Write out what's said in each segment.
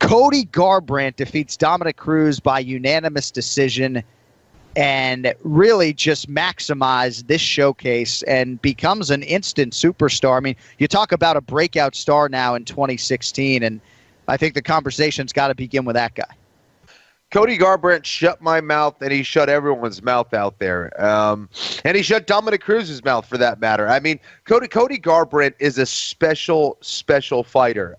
Cody Garbrandt defeats Dominic Cruz by unanimous decision and really just maximize this showcase and becomes an instant superstar. I mean, you talk about a breakout star now in 2016, and I think the conversation's got to begin with that guy. Cody Garbrandt shut my mouth, and he shut everyone's mouth out there. And he shut Dominic Cruz's mouth, for that matter. I mean, Cody Garbrandt is a special, special fighter.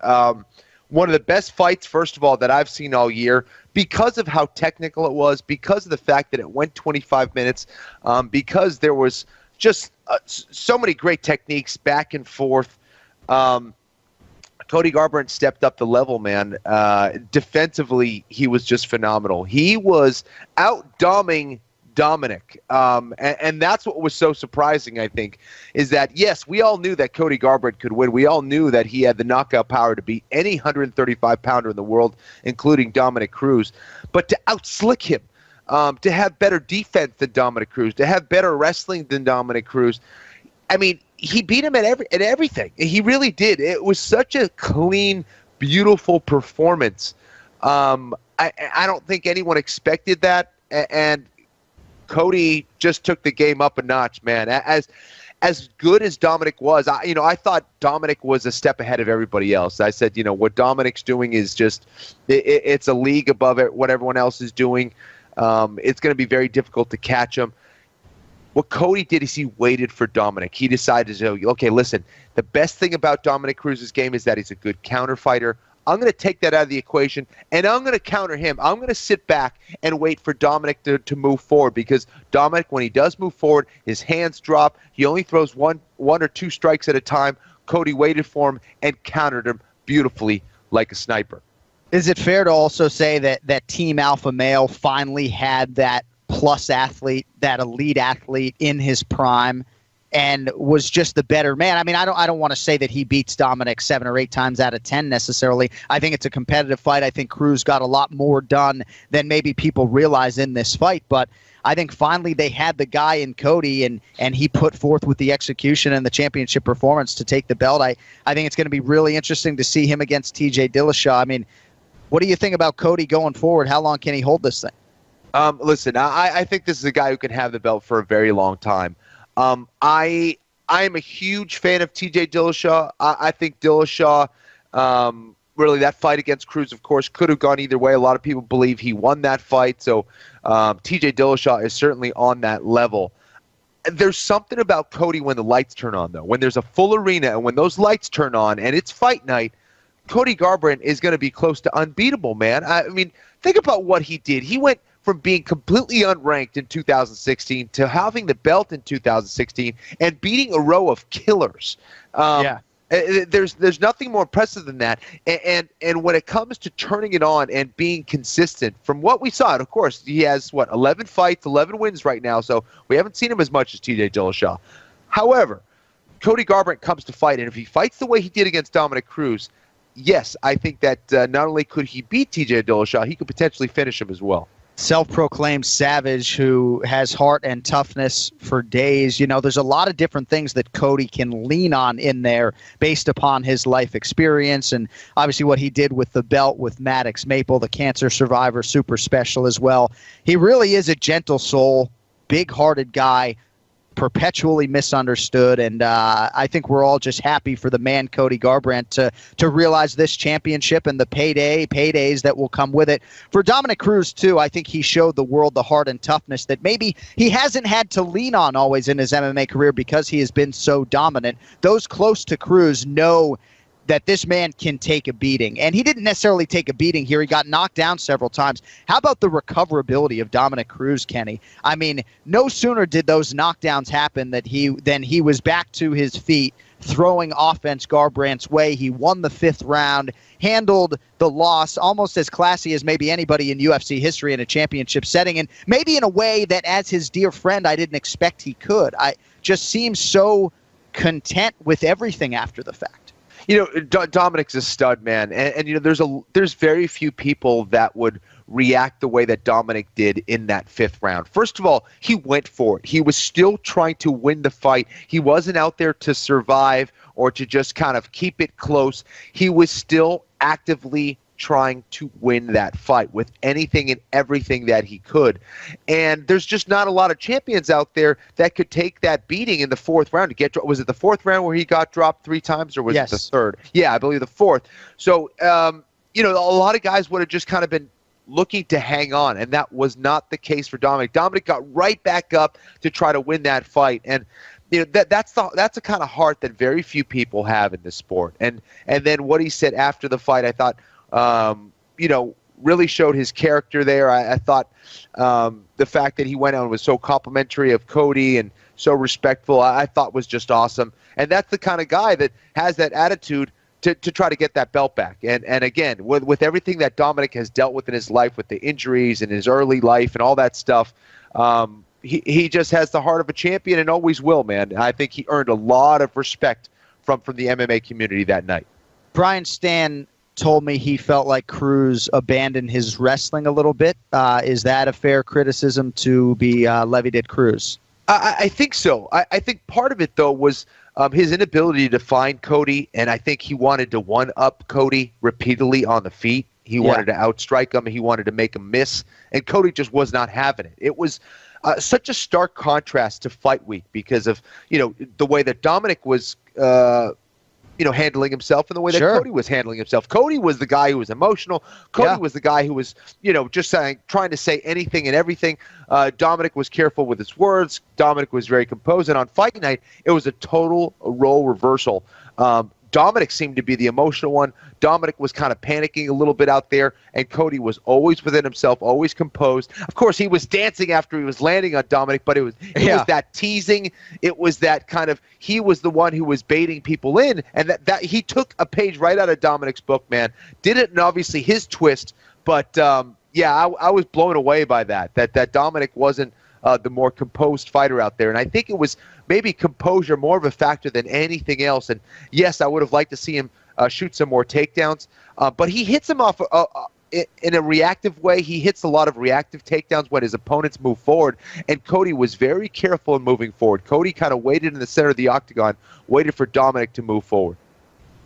One of the best fights, first of all, that I've seen all year because of how technical it was, because of the fact that it went 25 minutes, because there was just so many great techniques back and forth. Cody Garbrandt stepped up the level, man. Defensively, he was just phenomenal. He was out-doming Dominic. And that's what was so surprising, I think, is that, yes, we all knew that Cody Garbrandt could win. We all knew that he had the knockout power to beat any 135-pounder in the world, including Dominic Cruz. But to outslick him, to have better defense than Dominic Cruz, to have better wrestling than Dominic Cruz, I mean, he beat him at everything. He really did. It was such a clean, beautiful performance. I don't think anyone expected that, and Cody just took the game up a notch, man. As good as Dominic was, I thought Dominic was a step ahead of everybody else. I said, what Dominic's doing is just, it's a league above what everyone else is doing. It's going to be very difficult to catch him. What Cody did is he waited for Dominic. He decided to say, okay, listen, the best thing about Dominic Cruz's game is that he's a good counter fighter. I'm going to take that out of the equation, and I'm going to counter him. I'm going to sit back and wait for Dominic to move forward, because Dominic, when he does move forward, his hands drop. He only throws one or two strikes at a time. Cody waited for him and countered him beautifully like a sniper. Is it fair to also say that Team Alpha Male finally had that plus athlete, that elite athlete in his prime, and was just the better man? I mean, I don't want to say that he beats Dominic 7 or 8 times out of 10 necessarily. I think it's a competitive fight. I think Cruz got a lot more done than maybe people realize in this fight, but I think finally they had the guy in Cody, and he put forth with the execution and the championship performance to take the belt. I think it's going to be really interesting to see him against TJ Dillashaw. I mean, what do you think about Cody going forward? How long can he hold this thing? Listen, I think this is a guy who can have the belt for a very long time. I am a huge fan of TJ Dillashaw. I think Dillashaw, really, that fight against Cruz, of course, could have gone either way. A lot of people believe he won that fight, so TJ Dillashaw is certainly on that level. There's something about Cody when the lights turn on, though. When there's a full arena and when those lights turn on and it's fight night, Cody Garbrandt is going to be close to unbeatable, man. I mean, think about what he did. He went from being completely unranked in 2016 to having the belt in 2016 and beating a row of killers. There's nothing more impressive than that. And when it comes to turning it on and being consistent, from what we saw, and of course, he has, 11 fights, 11 wins right now, so we haven't seen him as much as TJ Dillashaw. However, Cody Garbrandt comes to fight, and if he fights the way he did against Dominic Cruz, yes, I think that not only could he beat TJ Dillashaw, he could potentially finish him as well. Self-proclaimed savage who has heart and toughness for days. There's a lot of different things that Cody can lean on in there based upon his life experience, and obviously what he did with the belt with Maddox Maple, the cancer survivor, super special as well. He really is a gentle soul, big-hearted guy, perpetually misunderstood, and I think we're all just happy for the man Cody Garbrandt to realize this championship and the paydays that will come with it. For Dominic Cruz, too, I think he showed the world the heart and toughness that maybe he hasn't had to lean on always in his MMA career because he has been so dominant. Those close to Cruz know that this man can take a beating. And he didn't necessarily take a beating here. He got knocked down several times. How about the recoverability of Dominic Cruz, Kenny? I mean, no sooner did those knockdowns happen than he was back to his feet, throwing offense Garbrandt's way. He won the 5th round, handled the loss almost as classy as maybe anybody in UFC history in a championship setting, and maybe in a way that, as his dear friend, I didn't expect he could. I just seems so content with everything after the fact. Dominic's a stud, man, and there's very few people that would react the way that Dominic did in that 5th round. First of all, he went for it. He was still trying to win the fight. He wasn't out there to survive or to just kind of keep it close. He was still actively trying to win that fight with anything and everything that he could. And there's just not a lot of champions out there that could take that beating in the fourth round. Was it the fourth round where he got dropped 3 times, or was it the third? Yeah, I believe the fourth. So, a lot of guys would have just kind of been looking to hang on, and that was not the case for Dominic. Dominic got right back up to try to win that fight, and that's a kind of heart that very few people have in this sport. And then what he said after the fight, I thought, really showed his character there. I thought the fact that he went out and was so complimentary of Cody and so respectful, I thought was just awesome. And that's the kind of guy that has that attitude to try to get that belt back. And again, with everything that Dominic has dealt with in his life, with the injuries and his early life and all that stuff, he just has the heart of a champion and always will, man. I think he earned a lot of respect from the MMA community that night. Brian Stan told me he felt like Cruz abandoned his wrestling a little bit. Is that a fair criticism to be levied at Cruz? I think so. I think part of it, though, was his inability to find Cody, and I think he wanted to one-up Cody repeatedly on the feet. He wanted to outstrike him. He wanted to make him miss, and Cody just was not having it. It was such a stark contrast to fight week because of the way that Dominic was handling himself and the way that Cody was handling himself. Cody was the guy who was emotional. Cody was the guy who was, just trying to say anything and everything. Dominic was careful with his words. Dominic was very composed. And on fight night, it was a total role reversal. Dominic seemed to be the emotional one. Dominic was kind of panicking a little bit out there, and Cody was always within himself, always composed. Of course, he was dancing after he was landing on Dominic, but it was that teasing. It was that kind of, he was the one who was baiting people in, and that he took a page right out of Dominic's book, man. Did it, and obviously his twist, but I was blown away by that Dominic wasn't the more composed fighter out there. And I think it was maybe composure more of a factor than anything else. And yes, I would have liked to see him shoot some more takedowns, but he hits him off in a reactive way. He hits a lot of reactive takedowns when his opponents move forward, and Cody was very careful in moving forward. Cody kind of waited in the center of the octagon, waited for Dominic to move forward.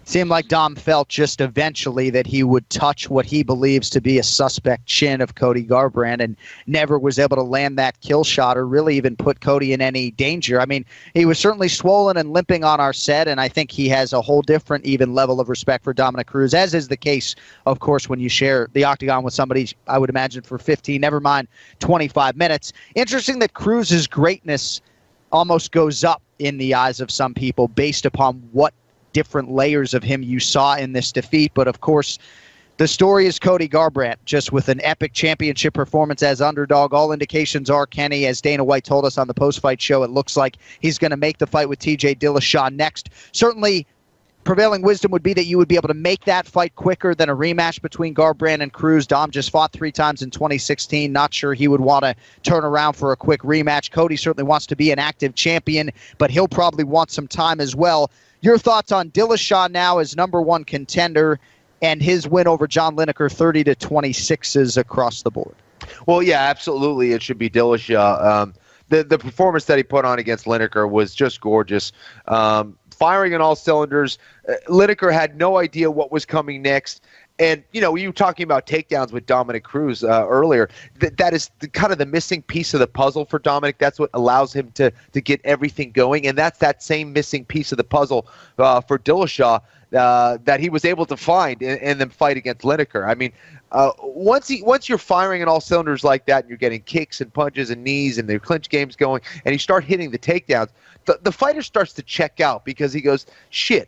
Seemed like Dom felt just eventually that he would touch what he believes to be a suspect chin of Cody Garbrandt and never was able to land that kill shot or really even put Cody in any danger. I mean, he was certainly swollen and limping on our set, and I think he has a whole different even level of respect for Dominic Cruz, as is the case, of course, when you share the octagon with somebody, I would imagine, for 15, never mind 25 minutes. Interesting that Cruz's greatness almost goes up in the eyes of some people based upon what different layers of him you saw in this defeat. But of course, the story is Cody Garbrandt, just with an epic championship performance as underdog. All indications are, Kenny, as Dana White told us on the post-fight show, it looks like he's going to make the fight with TJ Dillashaw next. Certainly, prevailing wisdom would be that you would be able to make that fight quicker than a rematch between Garbrandt and Cruz. Dom just fought 3 times in 2016. Not sure he would want to turn around for a quick rematch. Cody certainly wants to be an active champion, but he'll probably want some time as well. Your thoughts on Dillashaw now as number 1 contender and his win over John Lineker, 30-26s across the board? Well, yeah, absolutely. It should be Dillashaw. The performance that he put on against Lineker was just gorgeous. Firing on all cylinders. Lineker had no idea what was coming next. And, you were talking about takedowns with Dominic Cruz earlier. That is kind of the missing piece of the puzzle for Dominic. That's what allows him to get everything going. And that's that same missing piece of the puzzle for Dillashaw that he was able to find in the fight against Lineker. I mean, once you're firing on all cylinders like that, and you're getting kicks and punches and knees and the clinch game's going, and you start hitting the takedowns, the fighter starts to check out because he goes, shit,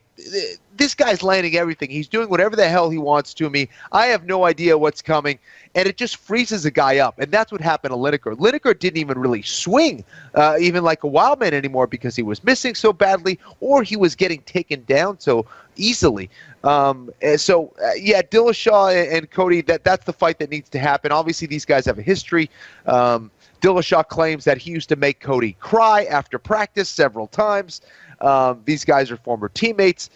this guy's landing everything. He's doing whatever the hell he wants to me. I have no idea what's coming. And it just freezes a guy up. And that's what happened to Lineker. Lineker didn't even really swing even like a wild man anymore because he was missing so badly or he was getting taken down so easily. Dillashaw and Cody, that's the fight that needs to happen. Obviously, these guys have a history. Dillashaw claims that he used to make Cody cry after practice several times. These guys are former teammates.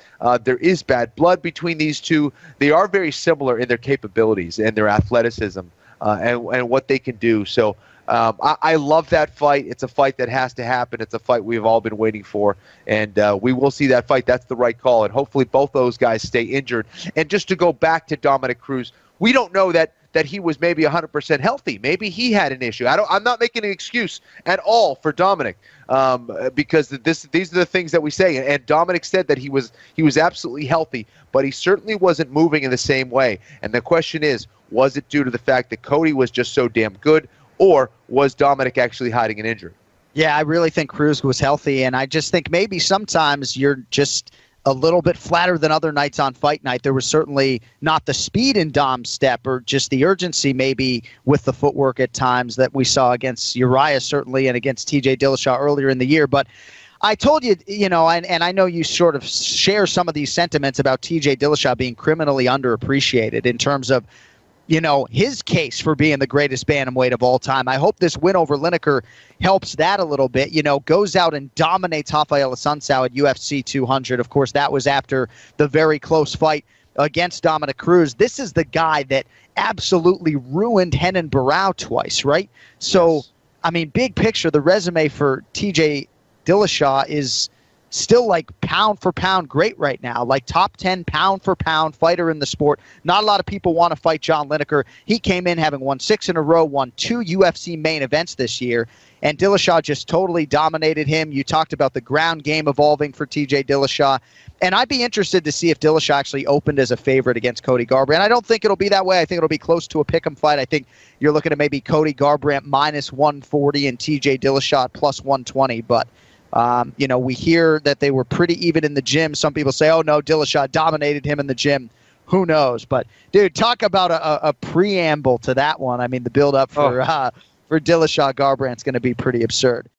There is bad blood between these two. They are very similar in their capabilities and their athleticism and what they can do. So I love that fight. It's a fight that has to happen. It's a fight we've all been waiting for, and we will see that fight. That's the right call, and hopefully both those guys stay injured. And just to go back to Dominic Cruz, we don't know that he was maybe 100% healthy. Maybe he had an issue. I'm not making an excuse at all for Dominic, because these are the things that we say. And Dominic said that he was absolutely healthy, but he certainly wasn't moving in the same way. And the question is, was it due to the fact that Cody was just so damn good, or was Dominic actually hiding an injury? Yeah, I really think Cruz was healthy, and I just think maybe sometimes you're just a little bit flatter than other nights on fight night. There was certainly not the speed in Dom's step, or just the urgency maybe with the footwork at times that we saw against Uriah certainly, and against TJ Dillashaw earlier in the year. But I told you, and I know you sort of share some of these sentiments about TJ Dillashaw being criminally underappreciated in terms of, his case for being the greatest bantamweight of all time. I hope this win over Lineker helps that a little bit. Goes out and dominates Rafael Assunção at UFC 200. Of course, that was after the very close fight against Dominic Cruz. This is the guy that absolutely ruined Renan Barão twice, right? So, yes. I mean, big picture, the resume for TJ Dillashaw is still like pound for pound great right now, like top 10 pound for pound fighter in the sport. Not a lot of people want to fight John Lineker. He came in having won 6 in a row, won 2 UFC main events this year, and Dillashaw just totally dominated him. You talked about the ground game evolving for TJ Dillashaw, and I'd be interested to see if Dillashaw actually opened as a favorite against Cody Garbrandt. I don't think it'll be that way. I think it'll be close to a pick'em fight. I think you're looking at maybe Cody Garbrandt minus 140 and TJ Dillashaw plus 120, but we hear that they were pretty even in the gym. Some people say, oh, no, Dillashaw dominated him in the gym. Who knows? But, dude, talk about a preamble to that one. I mean, the build-up for Dillashaw Garbrandt's going to be pretty absurd.